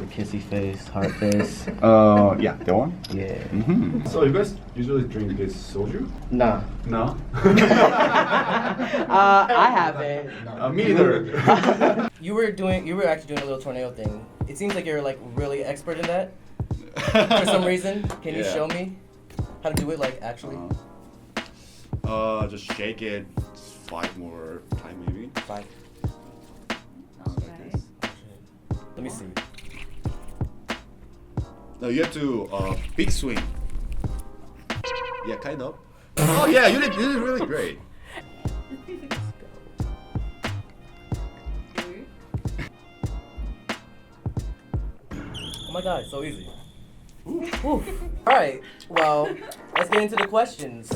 kissy face, heart face. Yeah, that one. Yeah. Mm-hmm. So you guys usually drink this soju? Nah. No. I haven't. Me neither. You were actually doing a little tornado thing. It seems like you're like really expert in that. For some reason, can you show me how to do it like actually? Just shake it 5 more time maybe. 5. Like this. Let me see. No, you have to big swing. Yeah, kind of. Oh yeah, you did really great. Oh my god, it's so easy. Alright, well, let's get into the questions.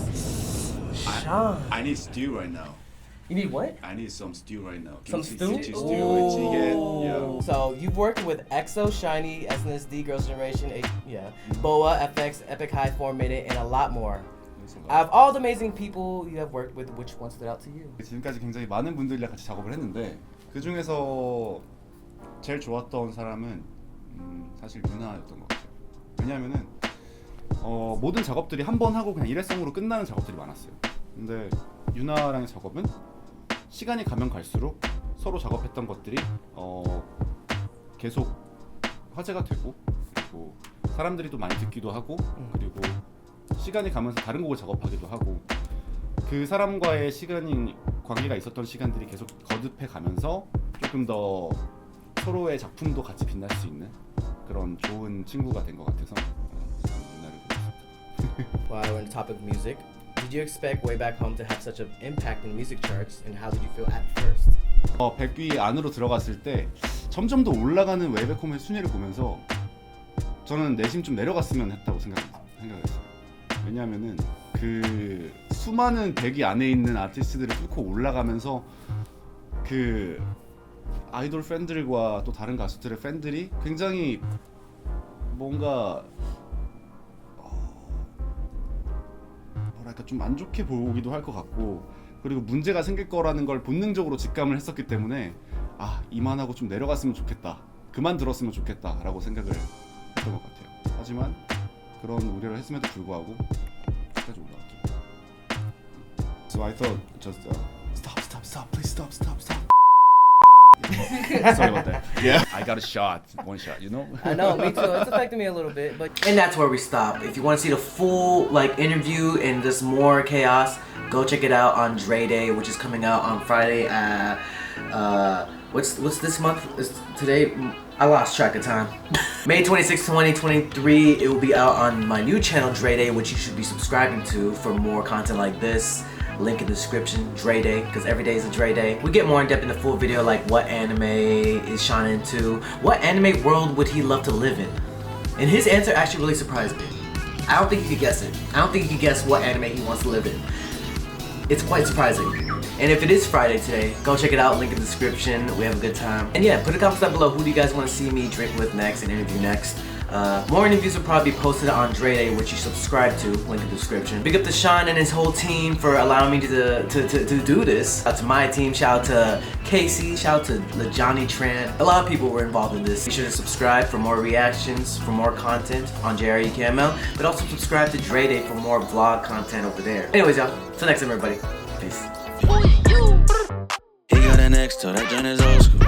Sean. I need stew right now. You need what? I need some stew right now. Some stew? Kimchi stew, chicken. Yeah. So you've worked with EXO, SHINee, SNSD, Girls' Generation, BoA, FX, Epic High, Formated, and a lot more. Out of all the amazing people you have worked with, which one stood out to you? 지금까지 굉장히 많은 분들이랑 같이 작업을 했는데 그 중에서 제일 좋았던 사람은 사실 유나였던 것 같아요. 왜냐하면은 모든 작업들이 한 번 하고 그냥 일회성으로 끝나는 작업들이 많았어요. 근데 유나랑의 작업은 시간이 가면 갈수록 서로 작업했던 것들이 계속 화제가 되고 그리고 사람들이 또 많이 듣기도 하고 그리고 시간이 가면서 다른 곡을 작업하기도 하고 그 사람과의 시간이 관계가 있었던 시간들이 계속 거듭해 가면서 조금 더 서로의 작품도 같이 빛날 수 있는 그런 좋은 친구가 된 것 같아서 유나를 고르겠습니다. While we're on the topic of music, did you expect Way Back Home to have such an impact in music charts, and how did you feel at first? 100위 안으로 들어갔을 때 점점 더 올라가는 웨이백홈의 순위를 보면서 저는 내심 좀 내려갔으면 했다고 생각했어요. 왜냐하면은 그 수많은 100위 안에 있는 아티스트들을 뚫고 올라가면서 그 아이돌 팬들과 또 다른 가수들의 팬들이 굉장히 뭔가 뭐랄까 좀 안 좋게 보기도 할 것 같고 그리고 문제가 생길 거라는 걸 본능적으로 직감을 했었기 때문에 이만하고 좀 내려갔으면 좋겠다, 그만 들었으면 좋겠다라고 생각을 했던 것 같아요. 하지만 그런 우려를 했음에도 불구하고 끝까지 올라갔죠. So I thought just stop, please stop. Sorry about that. Yeah, I got one shot, you know. I know, me too. It's affecting me a little bit, but and that's where we stop. If you want to see the full interview and just more chaos, go check it out on JREDAY, which is coming out on Friday. What's this month? Is today? I lost track of time. May 26, 2023. It will be out on my new channel JREDAY, which you should be subscribing to for more content like this. Link in the description, JREDAY, because every day is a JREDAY. We get more in depth in the full video, like what anime is Sean into, what anime world would he love to live in, and his answer actually really surprised me. I don't think he could guess it. I don't think he could guess what anime he wants to live in. It's quite surprising. And if it is Friday today, go check it out, link in the description. We have a good time. And yeah, put a comment down below, who do you guys want to see me drink with next and interview next. More interviews will probably be posted on JREDAY, which you subscribe to, link in the description. Big up to Sean and his whole team for allowing me to do this. Shout out to my team, shout out to Casey, shout out to Lajani Tran. A lot of people were involved in this. Be sure to subscribe for more reactions, for more content on JREKML, but also subscribe to JREDAY for more vlog content over there. Anyways, y'all, till next time, everybody. Peace. He got an X, so that joint is old school.